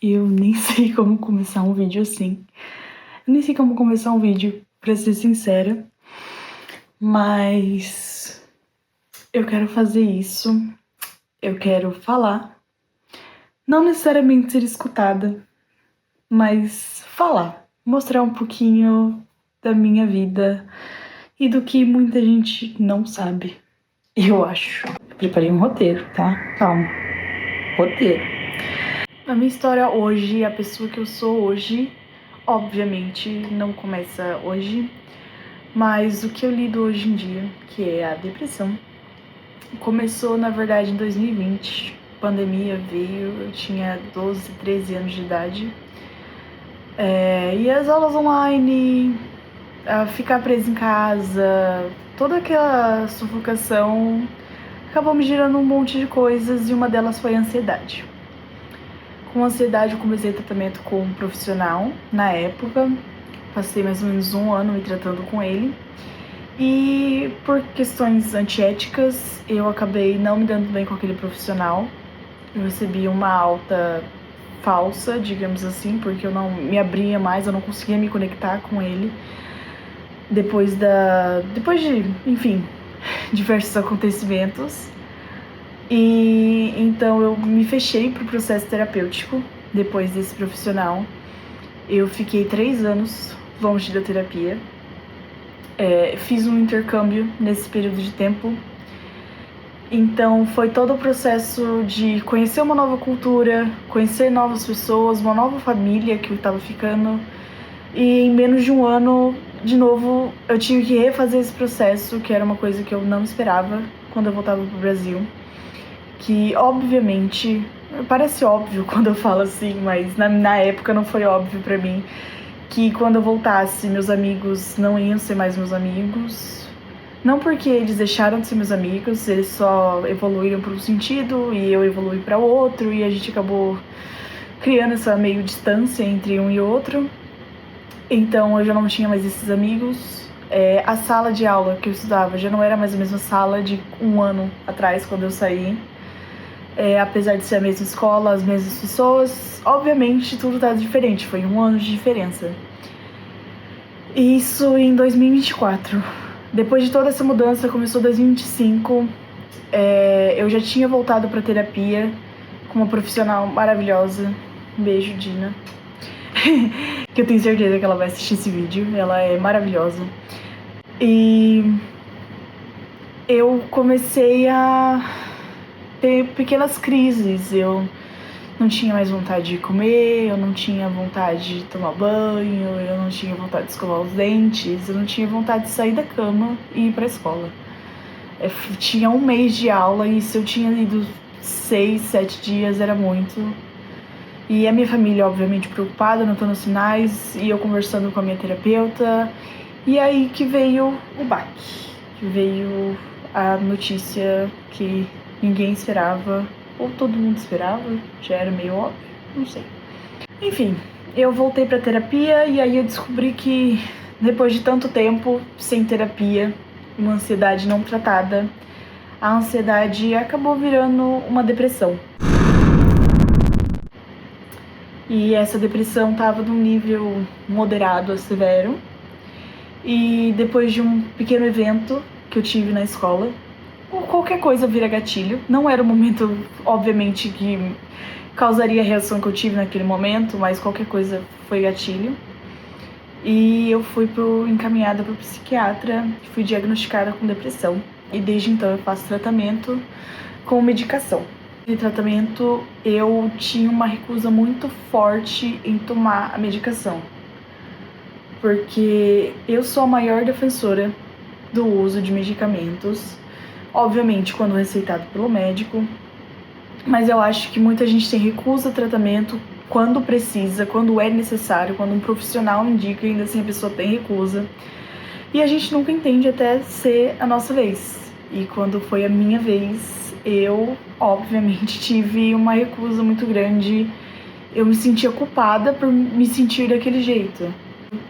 Eu nem sei como começar um vídeo assim. Eu nem sei como começar um vídeo, pra ser sincera. Mas eu quero fazer isso. Eu quero falar. Não necessariamente ser escutada, mas falar. Mostrar um pouquinho da minha vida e do que muita gente não sabe. Eu acho. Eu preparei um roteiro, tá? Calma. Roteiro. A minha história hoje, a pessoa que eu sou hoje, obviamente não começa hoje, mas o que eu lido hoje em dia, que é a depressão, começou na verdade em 2020. A pandemia veio, eu tinha 12, 13 anos de idade. E as aulas online, ficar presa em casa, toda aquela sufocação acabou me gerando um monte de coisas e uma delas foi a ansiedade. Com ansiedade eu comecei tratamento com um profissional na época, passei mais ou menos 1 ano me tratando com ele. E por questões antiéticas, eu acabei não me dando bem com aquele profissional. Eu recebi uma alta falsa, digamos assim, porque eu não me abria mais, eu não conseguia me conectar com ele. Depois de, enfim, diversos acontecimentos. E então eu me fechei pro processo terapêutico depois desse profissional. Eu fiquei 3 anos longe da terapia. Fiz um intercâmbio nesse período de tempo. Então foi todo o processo de conhecer uma nova cultura, conhecer novas pessoas, uma nova família que eu estava ficando. E em menos de 1 ano, de novo, eu tive que refazer esse processo, que era uma coisa que eu não esperava quando eu voltava pro Brasil. Que obviamente, parece óbvio quando eu falo assim, mas na época não foi óbvio pra mim que quando eu voltasse meus amigos não iam ser mais meus amigos. Não porque eles deixaram de ser meus amigos, eles só evoluíram para um sentido e eu evolui para outro e a gente acabou criando essa meio distância entre um e outro. Então eu já não tinha mais esses amigos. A sala de aula que eu estudava já não era mais a mesma sala de 1 ano atrás, quando eu saí. Apesar de ser a mesma escola, as mesmas pessoas, obviamente tudo tá diferente, foi 1 ano de diferença. Isso em 2024. Depois de toda essa mudança, começou 2025, eu já tinha voltado pra terapia com uma profissional maravilhosa. Um beijo, Dina. Que eu tenho certeza que ela vai assistir esse vídeo, ela é maravilhosa. E eu comecei a ter pequenas crises, eu não tinha mais vontade de comer, eu não tinha vontade de tomar banho, eu não tinha vontade de escovar os dentes, eu não tinha vontade de sair da cama e ir pra escola. Tinha 1 mês de aula e se eu tinha ido 6, 7 dias era muito. E a minha família, obviamente, preocupada, notando sinais, e eu conversando com a minha terapeuta. E aí que veio o baque, que veio a notícia que ninguém esperava, ou todo mundo esperava, já era meio óbvio, não sei. Enfim, eu voltei pra terapia e aí eu descobri que depois de tanto tempo sem terapia, uma ansiedade não tratada, a ansiedade acabou virando uma depressão. E essa depressão tava num nível moderado a severo. E depois de um pequeno evento que eu tive na escola, ou qualquer coisa vira gatilho. Não era o momento, obviamente, que causaria a reação que eu tive naquele momento, mas qualquer coisa foi gatilho. E eu fui encaminhada para o psiquiatra, fui diagnosticada com depressão. E desde então eu faço tratamento com medicação. No tratamento eu tinha uma recusa muito forte em tomar a medicação, porque eu sou a maior defensora do uso de medicamentos, obviamente quando receitado pelo médico, mas eu acho que muita gente tem recusa ao tratamento quando precisa, quando é necessário, quando um profissional indica e ainda assim a pessoa tem recusa. E a gente nunca entende até ser a nossa vez. E quando foi a minha vez, eu, obviamente, tive uma recusa muito grande. Eu me sentia culpada por me sentir daquele jeito.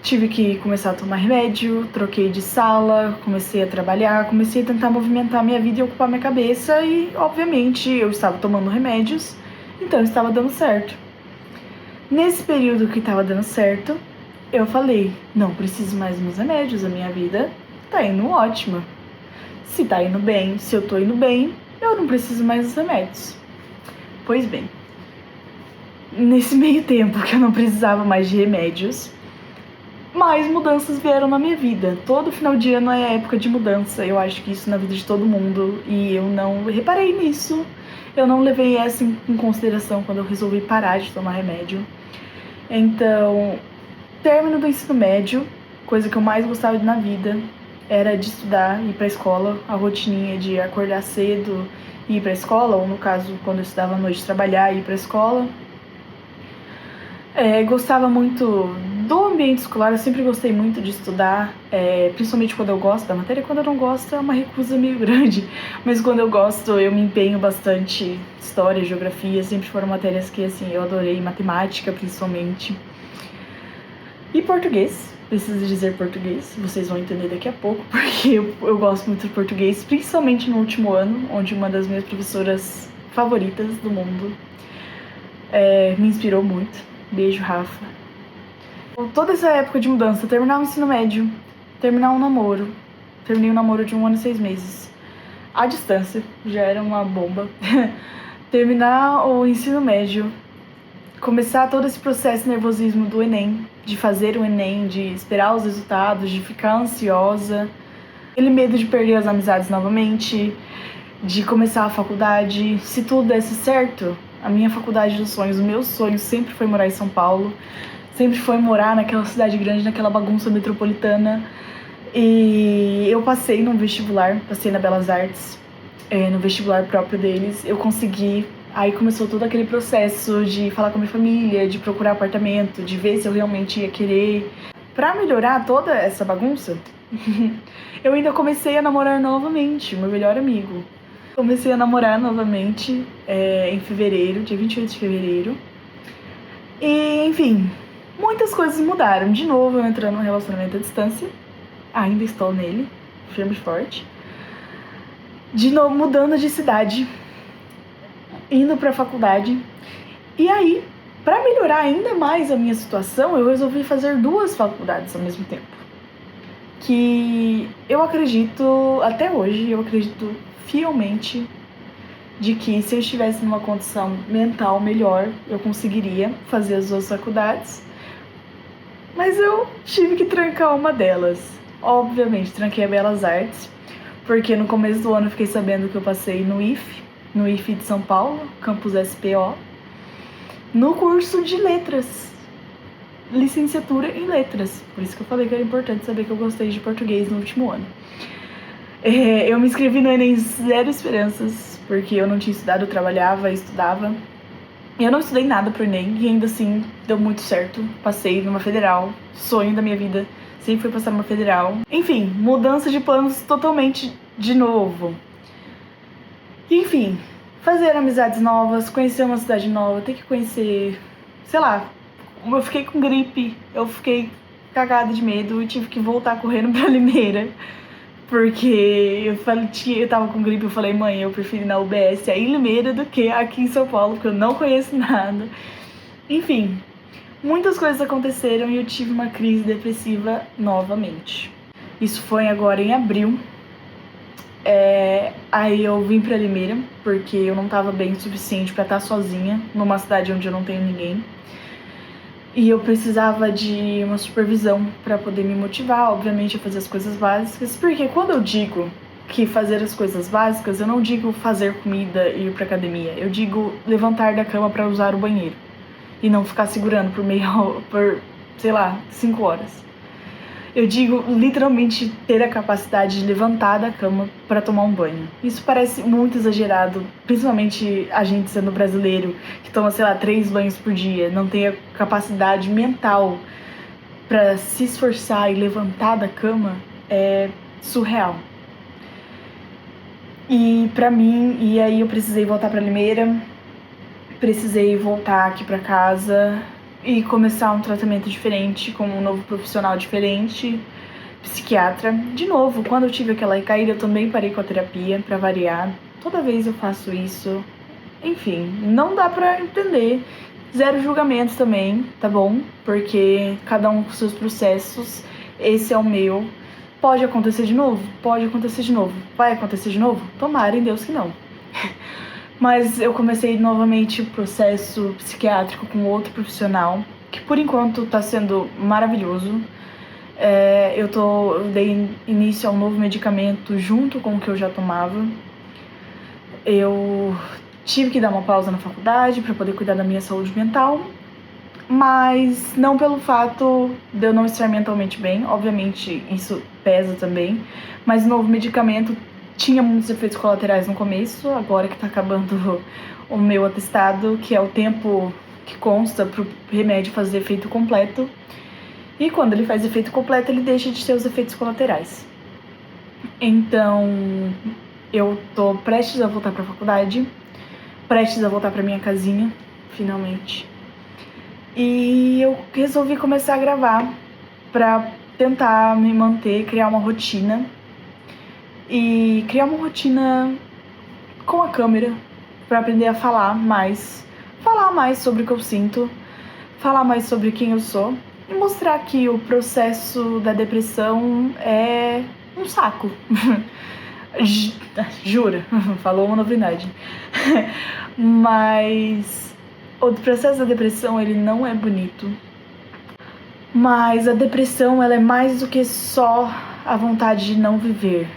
Tive que começar a tomar remédio, troquei de sala, comecei a trabalhar, comecei a tentar movimentar minha vida e ocupar minha cabeça. E, obviamente, eu estava tomando remédios Então estava dando certo. Nesse período que estava dando certo, eu falei, não preciso mais dos meus remédios, a minha vida tá indo ótima. Se tá indo bem, se eu tô indo bem, eu não preciso mais dos remédios. Pois bem, nesse meio tempo que eu não precisava mais de remédios, mais mudanças vieram na minha vida. Todo final de ano é época de mudança, eu acho que isso na vida de todo mundo, e eu não reparei nisso. Eu não levei essa em consideração quando eu resolvi parar de tomar remédio. Então, término do ensino médio, coisa que eu mais gostava na vida era de estudar, ir pra escola, a rotininha de acordar cedo e ir pra escola, ou no caso, quando eu estudava à noite, trabalhar e ir pra escola. Gostava muito do ambiente escolar, eu sempre gostei muito de estudar, principalmente quando eu gosto da matéria. Quando eu não gosto é uma recusa meio grande, mas quando eu gosto eu me empenho bastante. História, geografia, sempre foram matérias que assim, eu adorei, matemática principalmente. E português, preciso dizer português, vocês vão entender daqui a pouco, porque eu gosto muito de português, principalmente no último ano, onde uma das minhas professoras favoritas do mundo me inspirou muito. Beijo, Rafa. Toda essa época de mudança, terminar o ensino médio, terminar um namoro. Terminei um namoro de 1 ano e 6 meses. À distância, já era uma bomba. Terminar o ensino médio, começar todo esse processo de nervosismo do Enem, de fazer o Enem, de esperar os resultados, de ficar ansiosa. Aquele medo de perder as amizades novamente, de começar a faculdade. Se tudo desse certo, a minha faculdade dos sonhos, o meu sonho sempre foi morar em São Paulo, sempre foi morar naquela cidade grande, naquela bagunça metropolitana. E eu passei num vestibular, passei na Belas Artes, no vestibular próprio deles, eu consegui. Aí começou todo aquele processo de falar com a minha família, de procurar apartamento, de ver se eu realmente ia querer. Pra melhorar toda essa bagunça, eu ainda comecei a namorar novamente, meu melhor amigo. Comecei a namorar novamente em fevereiro, dia 28 de fevereiro. E, enfim, muitas coisas mudaram. De novo, eu entrando num relacionamento à distância. Ainda estou nele, firme e forte. De novo, mudando de cidade, indo pra faculdade. E aí, pra melhorar ainda mais a minha situação, eu resolvi fazer 2 faculdades ao mesmo tempo. Que eu acredito, até hoje, eu acredito fielmente de que se eu estivesse numa condição mental melhor, eu conseguiria fazer as 2 faculdades. Mas eu tive que trancar uma delas. Obviamente, tranquei a Belas Artes, porque no começo do ano eu fiquei sabendo que eu passei no IF de São Paulo, campus SPO, no curso de letras, licenciatura em letras. Por isso que eu falei que era importante saber que eu gostei de português no último ano. Eu me inscrevi no Enem zero esperanças, porque eu não tinha estudado, eu trabalhava e estudava. Eu não estudei nada pro Enem e ainda assim deu muito certo. Passei numa federal, sonho da minha vida, sempre foi passar numa federal. Enfim, mudança de planos totalmente de novo. Enfim, fazer amizades novas, conhecer uma cidade nova, ter que conhecer, sei lá, eu fiquei com gripe, eu fiquei cagada de medo e tive que voltar correndo pra Limeira. Porque eu tava com gripe, eu falei, mãe, eu prefiro ir na UBS aí em Limeira do que aqui em São Paulo, porque eu não conheço nada. Enfim, muitas coisas aconteceram e eu tive uma crise depressiva novamente. Isso foi agora em abril. Aí eu vim pra Limeira, porque eu não tava bem o suficiente pra estar sozinha numa cidade onde eu não tenho ninguém. E eu precisava de uma supervisão para poder me motivar, obviamente, a fazer as coisas básicas. Porque quando eu digo que fazer as coisas básicas, eu não digo fazer comida e ir pra academia. Eu digo levantar da cama para usar o banheiro. E não ficar segurando por, sei lá, 5 horas. Eu digo literalmente ter a capacidade de levantar da cama para tomar um banho. Isso parece muito exagerado, principalmente a gente sendo brasileiro, que toma, sei lá, 3 banhos por dia, não tem a capacidade mental para se esforçar e levantar da cama, é surreal. E pra mim, e aí eu precisei voltar pra Limeira, precisei voltar aqui pra casa e começar um tratamento diferente, com um novo profissional diferente, psiquiatra. De novo, quando eu tive aquela recaída, eu também parei com a terapia, pra variar. Toda vez eu faço isso. enfim, não dá pra entender. Zero julgamentos também, tá bom? Porque cada um com seus processos, esse é o meu. Pode acontecer de novo? Pode acontecer de novo. Vai acontecer de novo? Tomara em Deus que não. Mas eu comecei novamente o processo psiquiátrico com outro profissional, que por enquanto tá sendo maravilhoso. Eu dei início a um novo medicamento junto com o que eu já tomava. Eu tive que dar uma pausa na faculdade para poder cuidar da minha saúde mental, mas não pelo fato de eu não estar mentalmente bem, obviamente isso pesa também, mas o novo medicamento tinha muitos efeitos colaterais no começo, agora que tá acabando o meu atestado, que é o tempo que consta pro remédio fazer efeito completo, e quando ele faz efeito completo ele deixa de ter os efeitos colaterais. Então eu tô prestes a voltar pra faculdade, prestes a voltar pra minha casinha, finalmente. E eu resolvi começar a gravar pra tentar me manter, criar uma rotina. E criar uma rotina com a câmera pra aprender a falar mais sobre o que eu sinto, falar mais sobre quem eu sou e mostrar que o processo da depressão é um saco. Jura, falou uma novidade. Mas o processo da depressão, ele não é bonito. Mas a depressão, ela é mais do que só a vontade de não viver.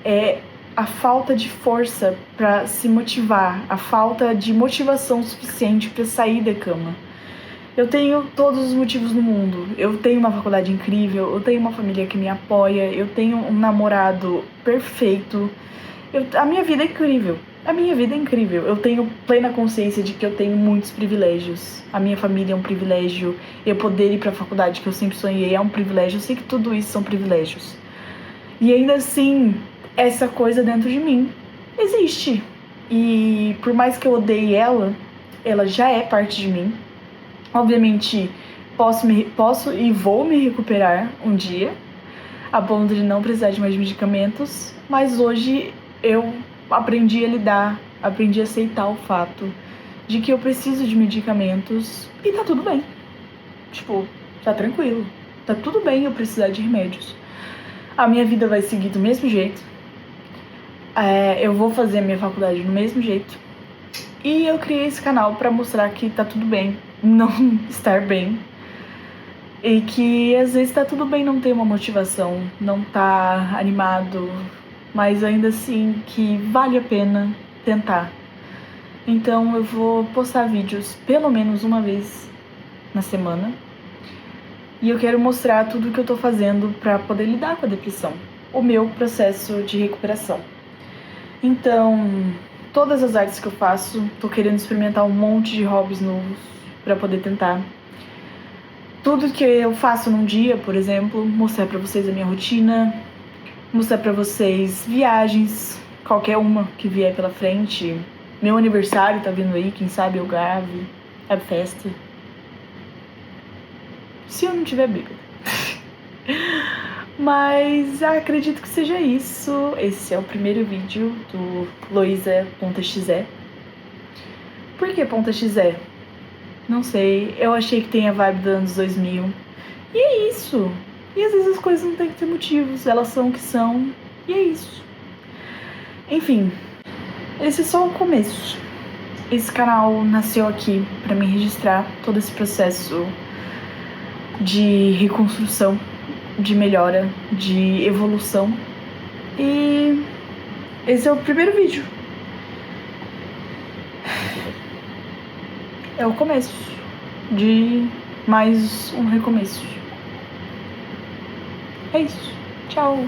É a falta de força para se motivar, a falta de motivação suficiente para sair da cama. Eu tenho todos os motivos no mundo. Eu tenho uma faculdade incrível, eu tenho uma família que me apoia, eu tenho um namorado perfeito. A minha vida é incrível. A minha vida é incrível. Eu tenho plena consciência de que eu tenho muitos privilégios. A minha família é um privilégio. Eu poder ir pra faculdade que eu sempre sonhei é um privilégio. Eu sei que tudo isso são privilégios. E ainda assim, essa coisa dentro de mim existe. E por mais que eu odeie ela, ela já é parte de mim. Obviamente, posso e vou me recuperar um dia, a ponto de não precisar de mais medicamentos, mas hoje eu aprendi a lidar, aprendi a aceitar o fato de que eu preciso de medicamentos e tá tudo bem. Tipo, tá tranquilo, tá tudo bem eu precisar de remédios. A minha vida vai seguir do mesmo jeito, eu vou fazer a minha faculdade do mesmo jeito. E eu criei esse canal pra mostrar que tá tudo bem não estar bem. E que às vezes tá tudo bem não ter uma motivação, não tá animado, mas ainda assim que vale a pena tentar. Então eu vou postar vídeos pelo menos uma vez na semana. E eu quero mostrar tudo o que eu tô fazendo pra poder lidar com a depressão, o meu processo de recuperação. Então, todas as artes que eu faço, tô querendo experimentar um monte de hobbies novos pra poder tentar. Tudo que eu faço num dia, por exemplo, mostrar pra vocês a minha rotina, mostrar pra vocês viagens, qualquer uma que vier pela frente. Meu aniversário tá vindo aí, quem sabe eu grave a festa. Se eu não tiver bêbada. Mas acredito que seja isso. Esse é o primeiro vídeo do Loisa.xe. Por que .xe? Não sei, eu achei que tem a vibe dos anos 2000. E é isso. E às vezes as coisas não tem que ter motivos, elas são o que são. E é isso. Enfim, esse é só o começo. Esse canal nasceu aqui pra me registrar todo esse processo de reconstrução, de melhora, de evolução. E esse é o primeiro vídeo. É o começo de mais um recomeço. É isso. Tchau.